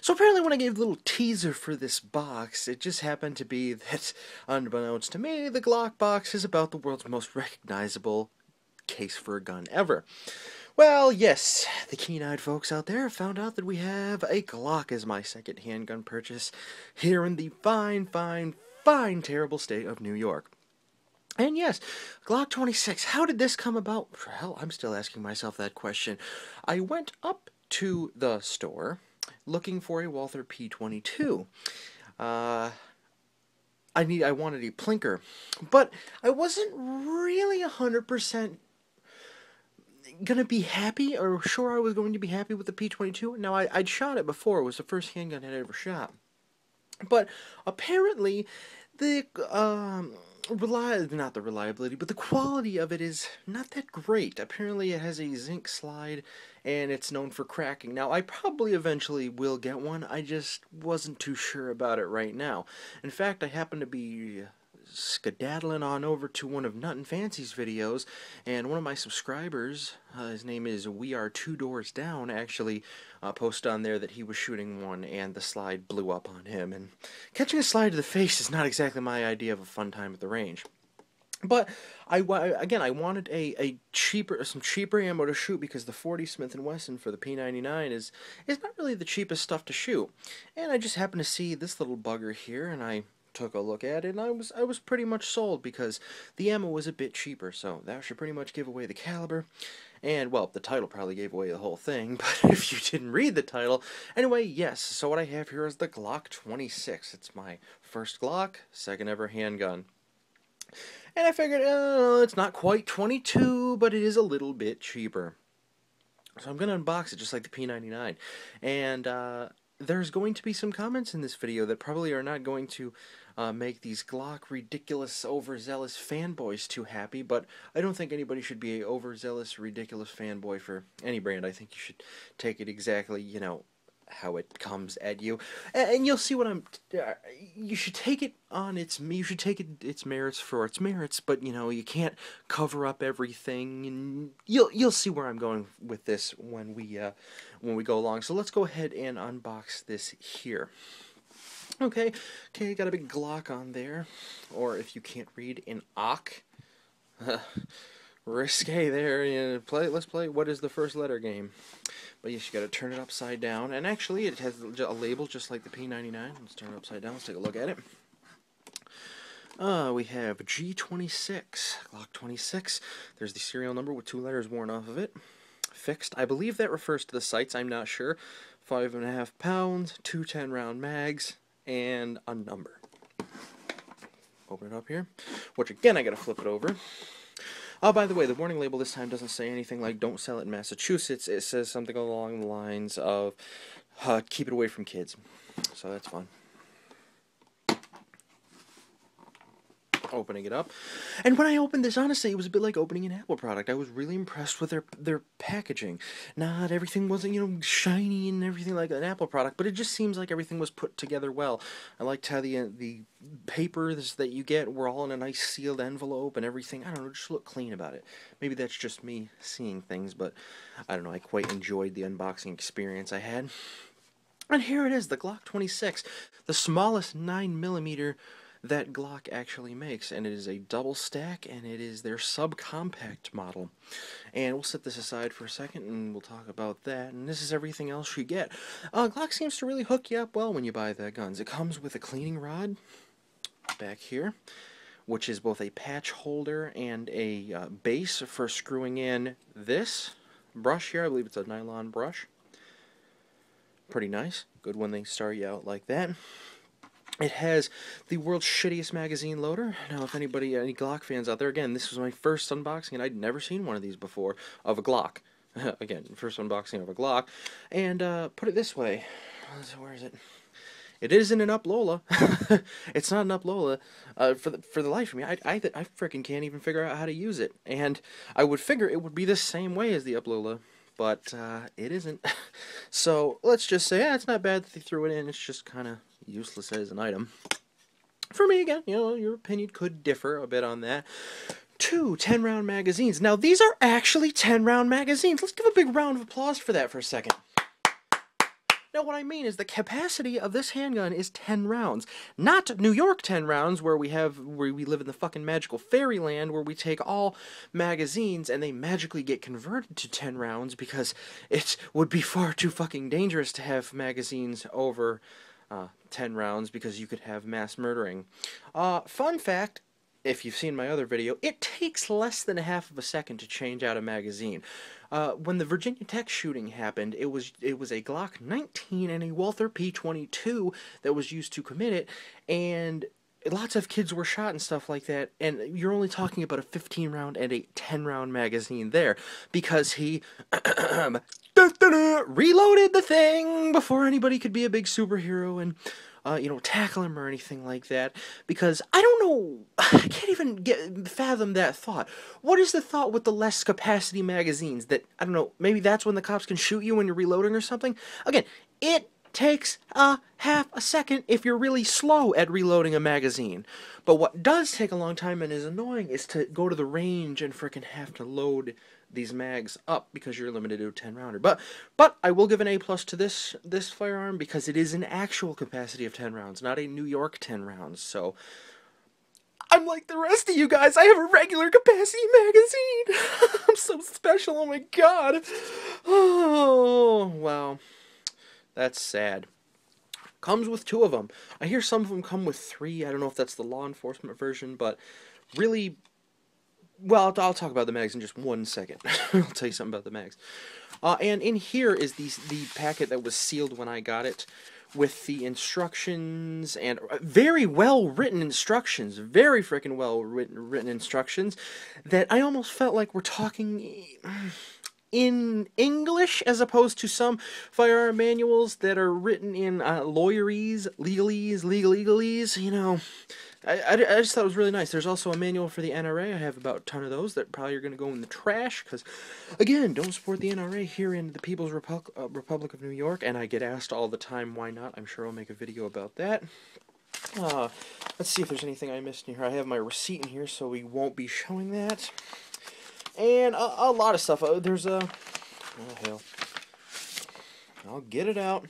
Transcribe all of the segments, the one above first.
So apparently when I gave the little teaser for this box, it just happened to be that, unbeknownst to me, the Glock box is about the world's most recognizable case for a gun ever. Well, yes, the keen-eyed folks out there found out that we have a Glock as my second handgun purchase here in the fine, terrible state of New York. And yes, Glock 26, how did this come about? Hell, I'm still asking myself that question. I went up to the store looking for a Walther P22. I wanted a plinker, but I wasn't really 100% gonna be happy, or sure I was going to be happy with the P22. Now, I'd shot it before. It was the first handgun I'd ever shot. But apparently, the not the reliability, but the quality of it is not that great. Apparently, it has a zinc slide, and it's known for cracking. Now, I probably eventually will get one. I just wasn't too sure about it right now. In fact, I happen to be skedaddling on over to one of Nut and Fancy's videos, and one of my subscribers, his name is We Are Two Doors Down, actually posted on there that he was shooting one and the slide blew up on him. And catching a slide to the face is not exactly my idea of a fun time at the range. But I wanted some cheaper ammo to shoot, because the 40 Smith & Wesson for the P99 is not really the cheapest stuff to shoot. And I just happened to see this little bugger here, and I took a look at it, and I was pretty much sold, because the ammo was a bit cheaper. So that should pretty much give away the caliber. And, well, the title probably gave away the whole thing, but if you didn't read the title. Anyway, yes, so what I have here is the Glock 26. It's my first Glock, second ever handgun. And I figured, it's not quite 22, but it is a little bit cheaper. So I'm going to unbox it just like the P99. And there's going to be some comments in this video that probably are not going to make these Glock ridiculous, overzealous fanboys too happy, but I don't think anybody should be a overzealous, ridiculous fanboy for any brand. I think you should take it exactly, how it comes at you, and you'll see what you should take it on its merits for its merits, but you can't cover up everything, and you'll see where I'm going with this when we go along. So let's go ahead and unbox this here. Okay, got a big Glock on there, or if you can't read, an OC. Risque there. Let's play What is the First Letter game. But yes, you gotta turn it upside down, and actually it has a label just like the P99. Let's turn it upside down. Let's take a look at it. We have G26, Glock 26. There's the serial number with 2 letters worn off of it. Fixed. I believe that refers to the sights. I'm not sure. 5.5 pounds, 2 10-round mags, and a number. Open it up here. Which again, I gotta flip it over. Oh, by the way, the warning label this time doesn't say anything like "don't sell it in Massachusetts." It says something along the lines of "keep it away from kids." So that's fun. Opening it up, and when I opened this, honestly, it was a bit like opening an Apple product. I was really impressed with their packaging. Not everything wasn't shiny and everything like an Apple product, but it just seems like everything was put together well. I liked how the papers that you get were all in a nice sealed envelope and everything. I don't know, just look clean about it. Maybe that's just me seeing things, but I don't know. I quite enjoyed the unboxing experience I had. And here it is, the Glock 26, the smallest 9mm that Glock actually makes, and it is a double stack, and it is their subcompact model. And we'll set this aside for a second, and we'll talk about that. And this is everything else you get. Glock seems to really hook you up well when you buy the guns. It comes with a cleaning rod back here, which is both a patch holder and a base for screwing in this brush here. I believe it's a nylon brush. Pretty nice. Good when they start you out like that. It has the world's shittiest magazine loader. Now, if any Glock fans out there, again, this was my first unboxing, and I'd never seen one of these before, of a Glock. Again, first unboxing of a Glock. And, put it this way. Where is it? It isn't an Up-Lola. It's not an Up-Lola. For the life of me, I freaking can't even figure out how to use it. And I would figure it would be the same way as the Up-Lola, but it isn't. So, let's just say, it's not bad that they threw it in. It's just kind of useless as an item. For me, again, your opinion could differ a bit on that. 2 10-round magazines. Now, these are actually 10-round magazines. Let's give a big round of applause for that for a second. Now, what I mean is the capacity of this handgun is 10 rounds. Not New York 10 rounds, where we live in the fucking magical fairyland where we take all magazines and they magically get converted to 10 rounds because it would be far too fucking dangerous to have magazines over 10 rounds because you could have mass murdering. Fun fact, if you've seen my other video, it takes less than a half of a second to change out a magazine. When the Virginia Tech shooting happened, it was a Glock 19 and a Walther P22 that was used to commit it, and lots of kids were shot and stuff like that, and you're only talking about a 15-round and a 10-round magazine there, because he reloaded the thing before anybody could be a big superhero and tackle him or anything like that, because I don't know, I can't even fathom that thought. What is the thought with the less capacity magazines? That, I don't know, maybe that's when the cops can shoot you when you're reloading or something? Again, it takes a half a second if you're really slow at reloading a magazine. But what does take a long time and is annoying is to go to the range and frickin' have to load these mags up because you're limited to a 10-rounder. But I will give an A+ to this firearm because it is an actual capacity of 10 rounds, not a New York 10 rounds. So I'm like the rest of you guys. I have a regular capacity magazine. I'm so special. Oh my god. Oh, wow. That's sad. Comes with 2 of them. I hear some of them come with 3. I don't know if that's the law enforcement version, but really, well, I'll talk about the mags in just 1 second. I'll tell you something about the mags. And in here is the packet that was sealed when I got it, with the instructions, and very well written instructions, very freaking well written instructions, that I almost felt like we're talking in English, as opposed to some firearm manuals that are written in lawyerese, legalese, you know. I just thought it was really nice. There's also a manual for the NRA. I have about a ton of those that probably are going to go in the trash, because, again, don't support the NRA here in the People's Republic of New York, and I get asked all the time why not. I'm sure I'll make a video about that. Let's see if there's anything I missed in here. I have my receipt in here, so we won't be showing that. And a lot of stuff. There's a... oh, hell. I'll get it out.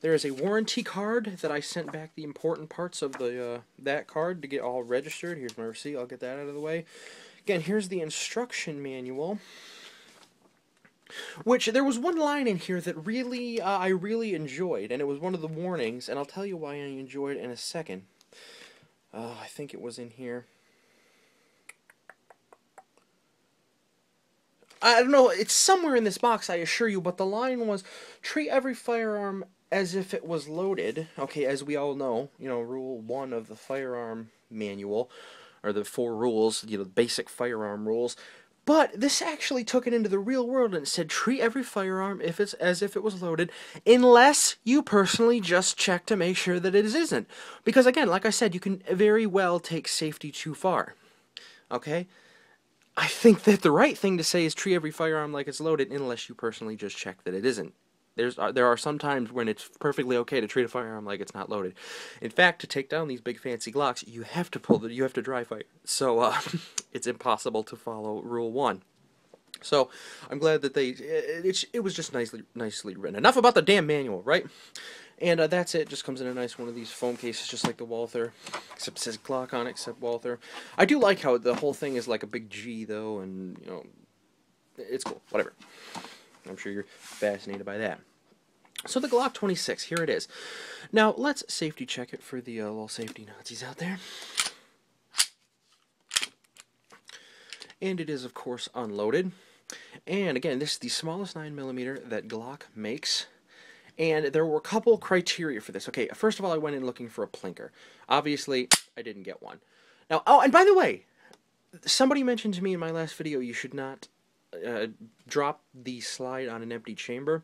There is a warranty card that I sent back the important parts of the that card to get all registered. Here's my receipt. I'll get that out of the way. Again, here's the instruction manual. Which, there was one line in here that really, I really enjoyed. And it was one of the warnings. And I'll tell you why I enjoyed it in a second. I think it was in here. I don't know, it's somewhere in this box, I assure you, but the line was, treat every firearm as if it was loaded. Okay, as we all know, you know, Rule 1 of the firearm manual, or the 4 rules, you know, basic firearm rules. But this actually took it into the real world and it said, treat every firearm as if it was loaded, unless you personally just check to make sure that it isn't. Because again, like I said, you can very well take safety too far. Okay? I think that the right thing to say is treat every firearm like it's loaded, unless you personally just check that it isn't. There are some times when it's perfectly okay to treat a firearm like it's not loaded. In fact, to take down these big fancy Glocks, you have to dry fire. So it's impossible to follow Rule 1. So I'm glad that it was just nicely written. Enough about the damn manual, right? And that's it. Just comes in a nice one of these foam cases, just like the Walther, except it says Glock on it, except Walther. I do like how the whole thing is like a big G, though, and, you know, it's cool. Whatever. I'm sure you're fascinated by that. So the Glock 26, here it is. Now, let's safety check it for the little safety Nazis out there. And it is, of course, unloaded. And, again, this is the smallest 9mm that Glock makes. And there were a couple criteria for this. Okay, first of all, I went in looking for a plinker. Obviously, I didn't get one. Now, oh, and by the way, somebody mentioned to me in my last video you should not drop the slide on an empty chamber.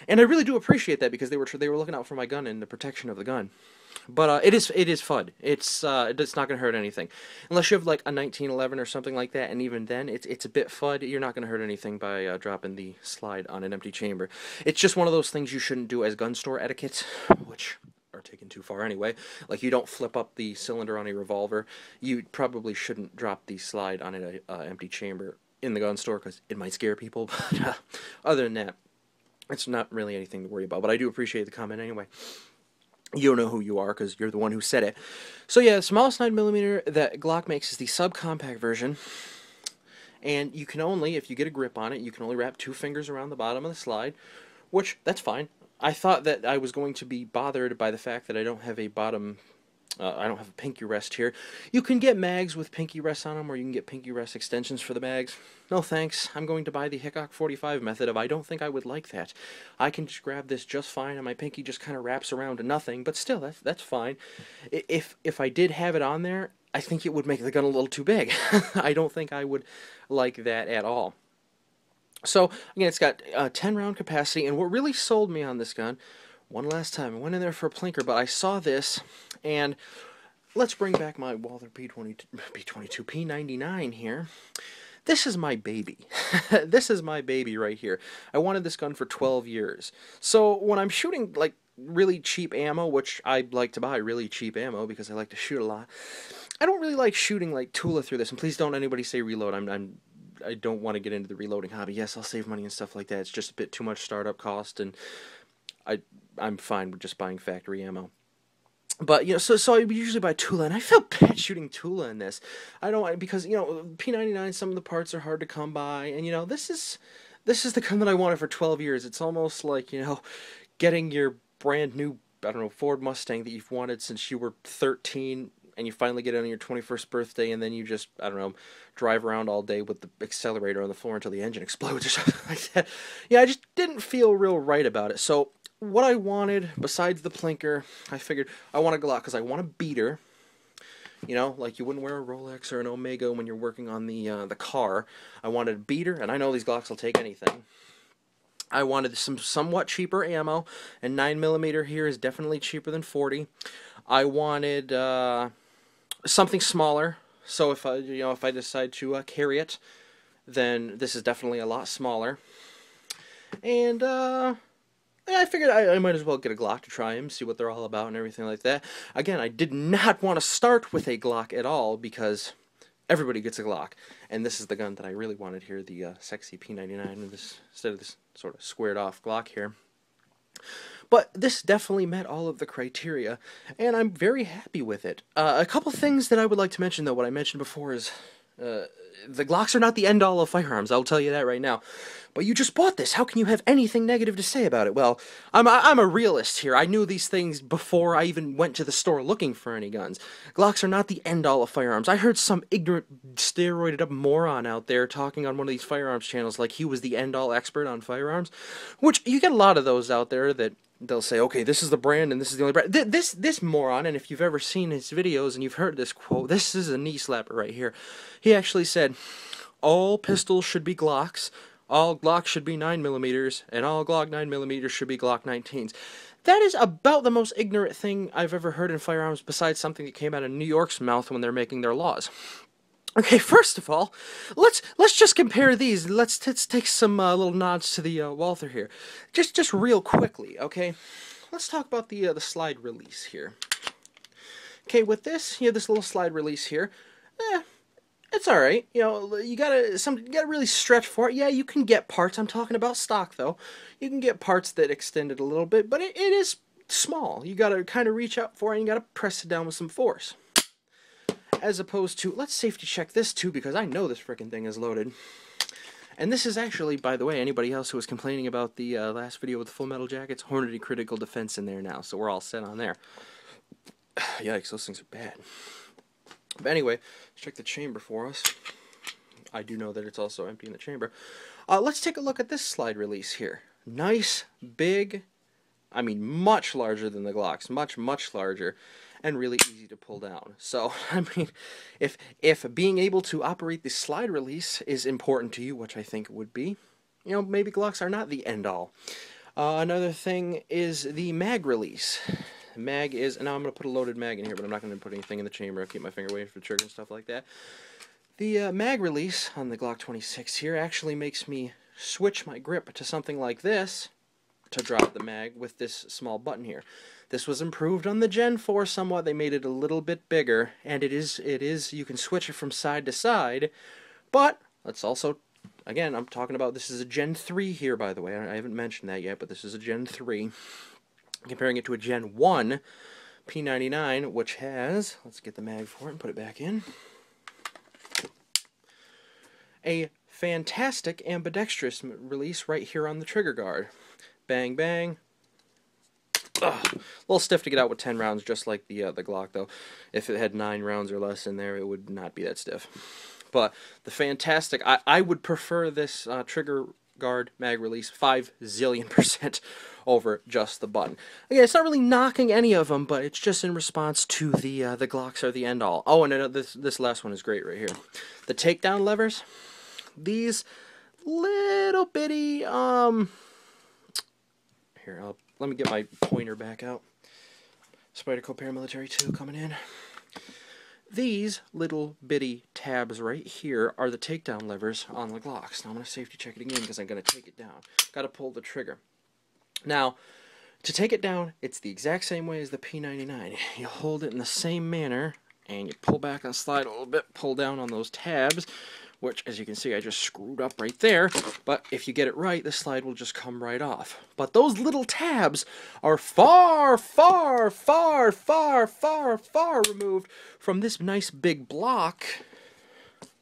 And I really do appreciate that, because they were looking out for my gun and the protection of the gun. But it is FUD. It's not going to hurt anything. Unless you have like a 1911 or something like that, and even then, it's a bit FUD. You're not going to hurt anything by dropping the slide on an empty chamber. It's just one of those things you shouldn't do as gun store etiquette, which are taken too far anyway. Like, you don't flip up the cylinder on a revolver. You probably shouldn't drop the slide on an empty chamber in the gun store, because it might scare people. But other than that, It's not really anything to worry about, but I do appreciate the comment anyway. You don't know who you are because you're the one who said it. So yeah, the smallest 9mm that Glock makes is the subcompact version. And you can only, if you get a grip on it, you can only wrap 2 fingers around the bottom of the slide, which, that's fine. I thought that I was going to be bothered by the fact that I don't have a bottom, I don't have a pinky rest here. You can get mags with pinky rests on them, or you can get pinky rest extensions for the mags. No thanks. I'm going to buy the Hickok 45 method of I don't think I would like that. I can just grab this just fine, and my pinky just kind of wraps around to nothing, but still, that's fine. If I did have it on there, I think it would make the gun a little too big. I don't think I would like that at all. So, again, it's got 10 round capacity, and what really sold me on this gun, one last time, I went in there for a plinker, but I saw this, and let's bring back my Walther P22, P99 here. This is my baby. This is my baby right here. I wanted this gun for 12 years. So when I'm shooting, like, really cheap ammo, which I like to buy really cheap ammo because I like to shoot a lot, I don't really like shooting, like, Tula through this. And please don't anybody say reload. I don't want to get into the reloading hobby. Yes, I'll save money and stuff like that. It's just a bit too much startup cost, and I'm fine with just buying factory ammo. But, you know, so I usually buy Tula, and I feel bad shooting Tula in this. I don't, because, you know, P99, some of the parts are hard to come by, and, you know, this is the gun that I wanted for 12 years. It's almost like, you know, getting your brand new, I don't know, Ford Mustang that you've wanted since you were 13, and you finally get it on your 21st birthday, and then you just, I don't know, drive around all day with the accelerator on the floor until the engine explodes or something like that. Yeah, I just didn't feel real right about it. So what I wanted, besides the plinker, I figured I want a Glock because I want a beater. You know, like you wouldn't wear a Rolex or an Omega when you're working on the car. I wanted a beater, and I know these Glocks will take anything. I wanted some somewhat cheaper ammo, and 9mm here is definitely cheaper than 40. I wanted something smaller, so if I decide to carry it, then this is definitely a lot smaller. And I figured I might as well get a Glock to try them, see what they're all about and everything like that. Again, I did not want to start with a Glock at all because everybody gets a Glock, and this is the gun that I really wanted here, the sexy P99, instead of this sort of squared off Glock here. But this definitely met all of the criteria, and I'm very happy with it. A couple things that I would like to mention, though, what I mentioned before is the Glocks are not the end-all of firearms, I'll tell you that right now. But you just bought this, how can you have anything negative to say about it? Well, I'm a realist here. I knew these things before I even went to the store looking for any guns. Glocks are not the end-all of firearms. I heard some ignorant, steroided-up moron out there talking on one of these firearms channels like he was the end-all expert on firearms, which you get a lot of those out there that they'll say, okay, this is the brand and this is the only brand. This moron, and if you've ever seen his videos and you've heard this quote, this is a knee slapper right here. He actually said, all pistols should be Glocks, all Glocks should be 9mm, and all Glock 9mm should be Glock 19s. That is about the most ignorant thing I've ever heard in firearms besides something that came out of New York's mouth when they're making their laws. Okay, first of all, let's just compare these. Let's take some little nods to the Walther here, just real quickly. Okay, let's talk about the slide release here. Okay, with this, you have this little slide release here. It's all right. You know, you gotta really stretch for it. Yeah, you can get parts. I'm talking about stock though. You can get parts that extend it a little bit, but it is small. You gotta kind of reach out for it, and you gotta press it down with some force. As opposed to, let's safety check this too, because I know this frickin' thing is loaded. And this is actually, by the way, anybody else who was complaining about the last video with the full metal jackets, Hornady Critical Defense in there now, so we're all set on there. Yikes, those things are bad. But anyway, let's check the chamber for us. I do know that it's also empty in the chamber. Let's take a look at this slide release here. Nice, big, I mean much larger than the Glocks, much larger, and really easy to pull down. So, I mean, if being able to operate the slide release is important to you, which I think it would be, you know, maybe Glocks are not the end-all. Another thing is the mag release. Mag is, and now I'm going to put a loaded mag in here, but I'm not going to put anything in the chamber. I'll keep my finger away from the trigger and stuff like that. The mag release on the Glock 26 here actually makes me switch my grip to something like this to drop the mag with this small button here. This was improved on the Gen 4 somewhat. They made it a little bit bigger, and it is you can switch it from side to side, but let's also again, I'm talking about, this is a Gen 3 here, by the way. I haven't mentioned that yet, but this is a Gen 3. Comparing it to a Gen 1 P99, which has, let's get the mag for it and put it back in, a fantastic ambidextrous release right here on the trigger guard. Bang, bang. Ugh. A little stiff to get out with 10 rounds, just like the Glock, though. If it had 9 rounds or less in there, it would not be that stiff. But the fantastic, I would prefer this trigger guard mag release 5 zillion% over just the button. Again, it's not really knocking any of them, but it's just in response to the Glocks are the end all. Oh, and this last one is great right here. The takedown levers, these little bitty here, let me get my pointer back out. Spyderco Paramilitary 2 coming in. These little bitty tabs right here are the takedown levers on the Glocks. Now I'm going to safety check it again because I'm going to take it down. Got to pull the trigger. Now, to take it down, it's the exact same way as the P99. You hold it in the same manner, and you pull back and slide a little bit, pull down on those tabs, which, as you can see, I just screwed up right there. But if you get it right, the slide will just come right off. But those little tabs are far, far, far, far, far, far removed from this nice big block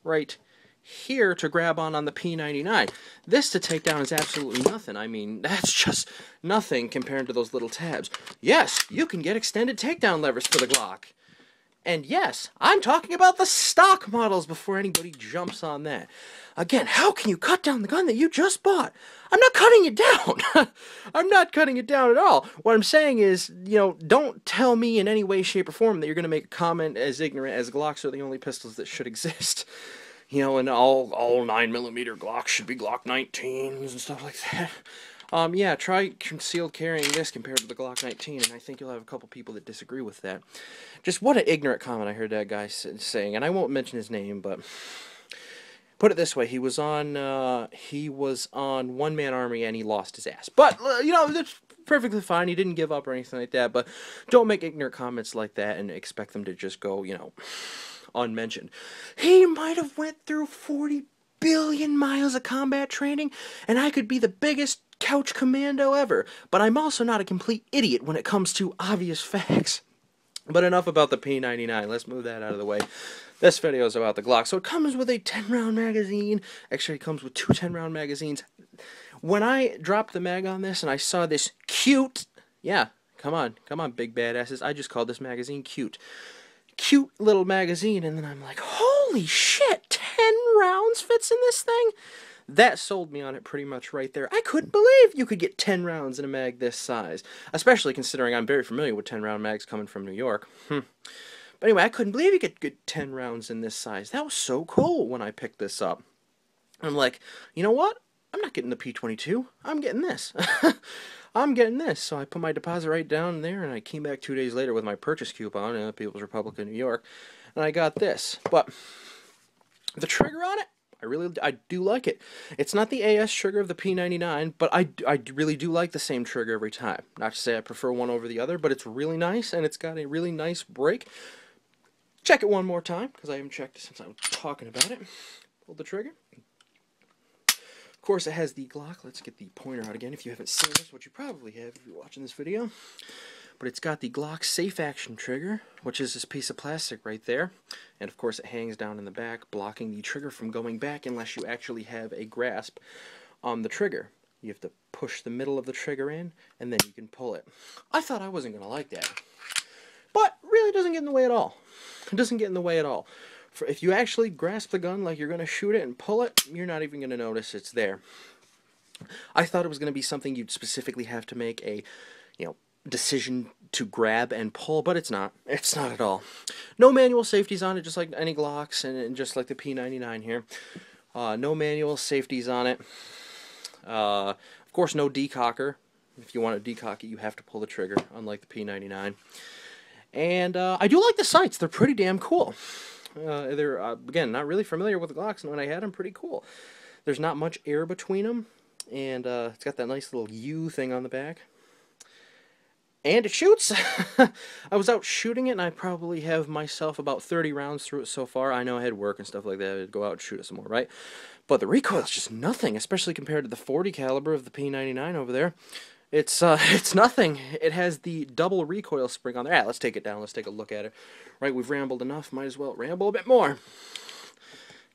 right here to grab on the P99. This to take down is absolutely nothing. I mean, that's just nothing compared to those little tabs. Yes, you can get extended takedown levers for the Glock. And yes, I'm talking about the stock models before anybody jumps on that. Again, how can you cut down the gun that you just bought? I'm not cutting it down. I'm not cutting it down at all. What I'm saying is, you know, don't tell me in any way, shape, or form that you're going to make a comment as ignorant as Glocks are the only pistols that should exist. You know, and all 9mm Glocks should be Glock 19s and stuff like that. Yeah, try concealed carrying this compared to the Glock 19, and I think you'll have a couple people that disagree with that. Just what an ignorant comment I heard that guy saying, and I won't mention his name, but put it this way, he was on One Man Army and he lost his ass. But, you know, that's perfectly fine. He didn't give up or anything like that, but don't make ignorant comments like that and expect them to just go, you know, unmentioned. He might have went through 40 billion miles of combat training, and I could be the biggest couch commando ever, but I'm also not a complete idiot when it comes to obvious facts. But enough about the P99, let's move that out of the way. This video is about the Glock. So it comes with a 10-round magazine. Actually, it comes with 2 10-round magazines. When I dropped the mag on this and I saw this cute, yeah, come on, big badasses, I just called this magazine cute little magazine, and then I'm like, holy shit, 10 rounds fits in this thing? That sold me on it pretty much right there. I couldn't believe you could get 10 rounds in a mag this size, especially considering I'm very familiar with 10-round mags coming from New York. But anyway, I couldn't believe you could get 10 rounds in this size. That was so cool when I picked this up. I'm like, you know what? I'm not getting the P22. I'm getting this. I'm getting this. So I put my deposit right down there, and I came back 2 days later with my purchase coupon in People's Republic of New York, and I got this. But the trigger on it, I do like it. It's not the AS trigger of the P99, but I really do like the same trigger every time. Not to say I prefer one over the other, but it's really nice, and it's got a really nice break. Check it one more time, because I haven't checked it since I was talking about it. Pull the trigger. Of course, it has the Glock. Let's get the pointer out again if you haven't seen this, which you probably have if you're watching this video. But it's got the Glock safe action trigger, which is this piece of plastic right there. And of course it hangs down in the back, blocking the trigger from going back unless you actually have a grasp on the trigger. You have to push the middle of the trigger in, and then you can pull it. I thought I wasn't going to like that. But really doesn't get in the way at all. It doesn't get in the way at all. If you actually grasp the gun like you're going to shoot it and pull it, you're not even going to notice it's there. I thought it was going to be something you'd specifically have to make a, you know, decision to grab and pull, but it's not. It's not at all. No manual safeties on it, just like any Glocks and just like the P99 here. No manual safeties on it. Of course, no decocker. If you want to decock it, you have to pull the trigger, unlike the P99. And I do like the sights. They're pretty damn cool. They're, again, not really familiar with the Glocks, and when I had them, pretty cool. There's not much air between them, and it's got that nice little U thing on the back. And it shoots! I was out shooting it, and I probably have myself about 30 rounds through it so far. I know I had work and stuff like that. I'd go out and shoot it some more, right? But the recoil is just nothing, especially compared to the 40 caliber of the P99 over there. It's it's nothing. It has the double recoil spring on there. Let's take it down. Let's take a look at it. Right, we've rambled enough. Might as well ramble a bit more.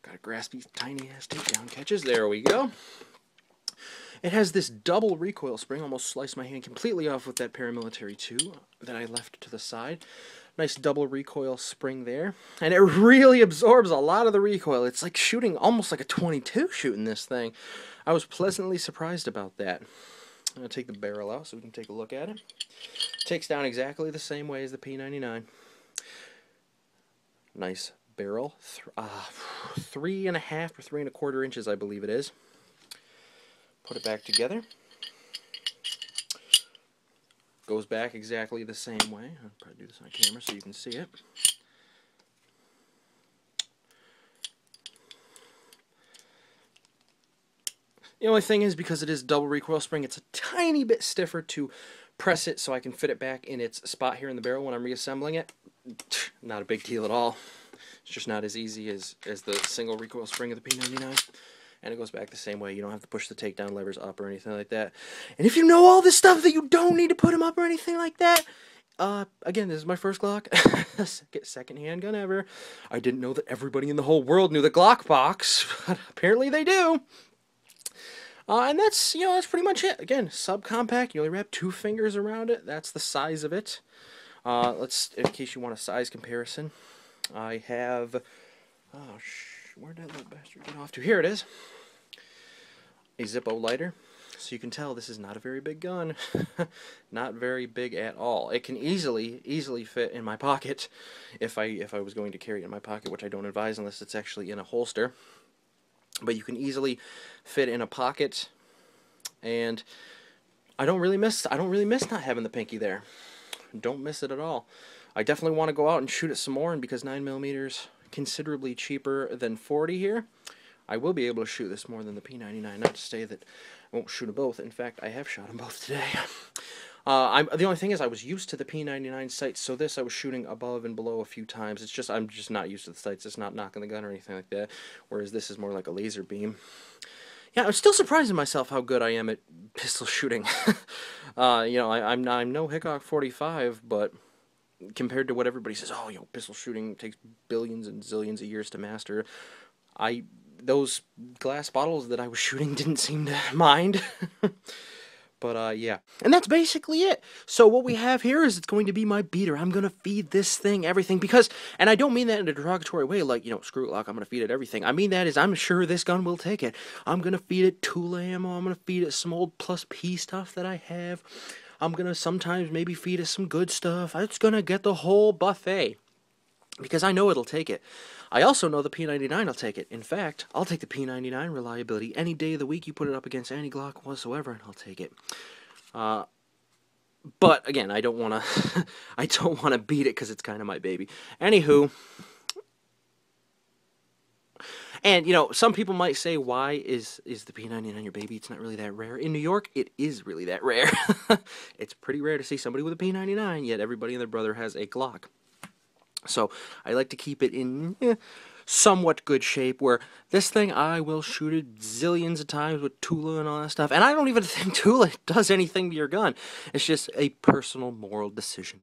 Gotta grasp these tiny-ass takedown catches. There we go. It has this double recoil spring. Almost sliced my hand completely off with that paramilitary 2 that I left to the side. Nice double recoil spring there. And it really absorbs a lot of the recoil. It's like shooting almost like a 22 shooting this thing. I was pleasantly surprised about that. I'm going to take the barrel out so we can take a look at it. Takes down exactly the same way as the P99. Nice barrel. 3.5 or 3.25 inches, I believe it is. Put it back together. Goes back exactly the same way. I'll probably do this on camera so you can see it. The only thing is, because it is double recoil spring, it's a tiny bit stiffer to press it so I can fit it back in its spot here in the barrel when I'm reassembling it. Not a big deal at all. It's just not as easy as the single recoil spring of the P99. And it goes back the same way. You don't have to push the takedown levers up or anything like that. And if you know all this stuff that you don't need to put them up or anything like that, again, this is my first Glock. Second handgun ever. I didn't know that everybody in the whole world knew the Glock box, but apparently they do. And that's, that's pretty much it. Again, subcompact. You only wrap 2 fingers around it. That's the size of it. In case you want a size comparison, I have, where did that little bastard get off to? Here it is. A Zippo lighter. So you can tell this is not a very big gun. Not very big at all. It can easily fit in my pocket if I was going to carry it in my pocket, which I don't advise unless it's actually in a holster. But you can easily fit in a pocket, and I don't really miss not having the pinky there. Don't miss it at all. I definitely want to go out and shoot it some more, and because 9mm considerably cheaper than 40 here, I will be able to shoot this more than the P99. Not to say that I won't shoot them both. In fact, I have shot them both today. The only thing is I was used to the P99 sights, so this I was shooting above and below a few times. It's just I'm just not used to the sights. It's not knocking the gun or anything like that, whereas this is more like a laser beam. Yeah, I'm still surprising myself how good I am at pistol shooting. I'm no Hickok 45, but compared to what everybody says, oh, pistol shooting takes billions and zillions of years to master, those glass bottles that I was shooting didn't seem to mind. But, yeah. And that's basically it. So what we have here is it's going to be my beater. I'm going to feed this thing everything because, and I don't mean that in a derogatory way, like, screw it, Glock, I'm going to feed it everything. I mean that as I'm sure this gun will take it. I'm going to feed it tool ammo. I'm going to feed it some old plus P stuff that I have. I'm going to sometimes maybe feed it some good stuff. It's going to get the whole buffet because I know it'll take it. I also know the P99 will take it. In fact, I'll take the P99 reliability any day of the week. You put it up against any Glock whatsoever, and I'll take it. But again, I don't want to. I don't want to beat it because it's kind of my baby. Anywho, and some people might say, "Why is the P99 your baby? It's not really that rare." In New York, it is really that rare. It's pretty rare to see somebody with a P99. Yet everybody and their brother has a Glock. So I like to keep it in somewhat good shape, where this thing I will shoot it zillions of times with Tula and all that stuff. And I don't even think Tula does anything to your gun. It's just a personal moral decision.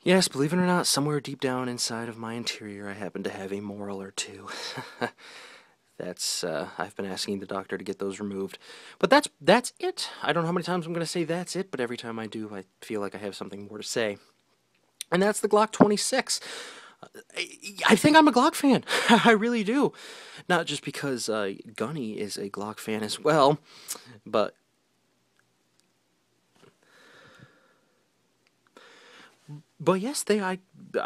Yes, believe it or not, somewhere deep down inside of my interior I happen to have a moral or two. That's, I've been asking the doctor to get those removed. But that's it. I don't know how many times I'm going to say that's it, but every time I do, I feel like I have something more to say. And that's the Glock 26. I think I'm a Glock fan. I really do. Not just because Gunny is a Glock fan as well, but yes, I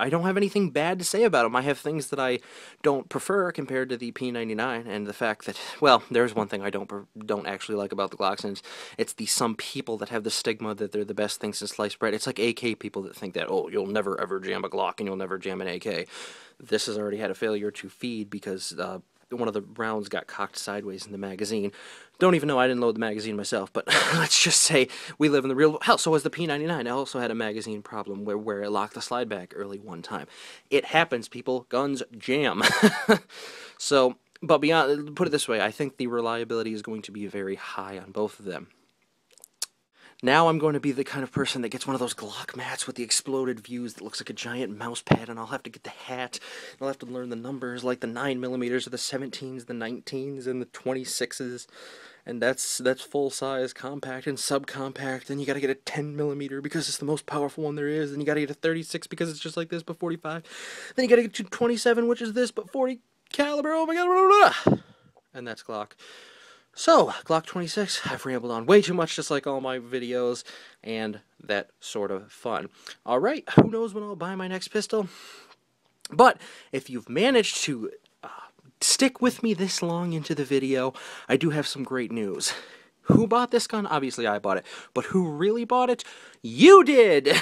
don't have anything bad to say about them. I have things that I don't prefer compared to the P99, and the fact that, well, there's one thing I don't actually like about the Glocks, and it's the some people that have the stigma that they're the best thing since sliced bread. It's like AK people that think that, oh, you'll never ever jam a Glock and you'll never jam an AK. This has already had a failure to feed because one of the rounds got cocked sideways in the magazine. Don't even know, I didn't load the magazine myself, but let's just say we live in the real... Hell, so was the P99. I also had a magazine problem where it locked the slide back early one time. It happens, people. Guns jam. So, but beyond, put it this way, I think the reliability is going to be very high on both of them. Now I'm going to be the kind of person that gets one of those Glock mats with the exploded views that looks like a giant mouse pad, and I'll have to get the hat, and I'll have to learn the numbers, like the 9mm or the 17s, the 19s, and the 26s, and that's full-size, compact, and subcompact. Then you gotta get a 10mm because it's the most powerful one there is, then you gotta get a 36 because it's just like this, but 45. Then you gotta get to 27, which is this, but 40 caliber, oh my god, blah, blah, blah. And that's Glock. So, Glock 26, I've rambled on way too much, just like all my videos, and that sort of fun. Alright, who knows when I'll buy my next pistol? But, if you've managed to stick with me this long into the video, I do have some great news. Who bought this gun? Obviously I bought it. But who really bought it? You did!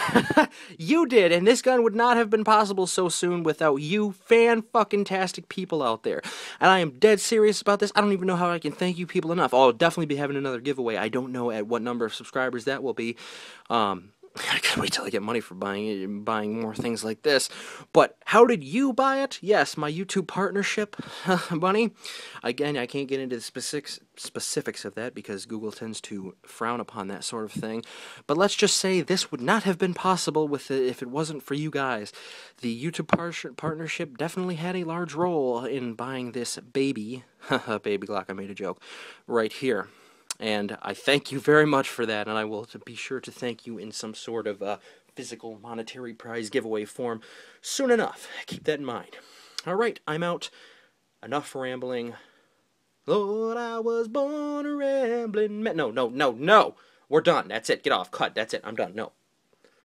You did! And this gun would not have been possible so soon without you fan-fucking-tastic people out there. And I am dead serious about this. I don't even know how I can thank you people enough. I'll definitely be having another giveaway. I don't know at what number of subscribers that will be. I can't wait till I get money for buying more things like this. But how did you buy it? Yes, my YouTube partnership money. Again, I can't get into the specifics of that because Google tends to frown upon that sort of thing. But let's just say this would not have been possible if it wasn't for you guys. The YouTube partnership definitely had a large role in buying this baby, baby Glock, I made a joke, right here. And I thank you very much for that, and I will be sure to thank you in some sort of physical monetary prize giveaway form soon enough. Keep that in mind. Alright, I'm out. Enough rambling. Lord, I was born a rambling man. No. We're done. That's it. Get off. Cut. That's it. I'm done. No.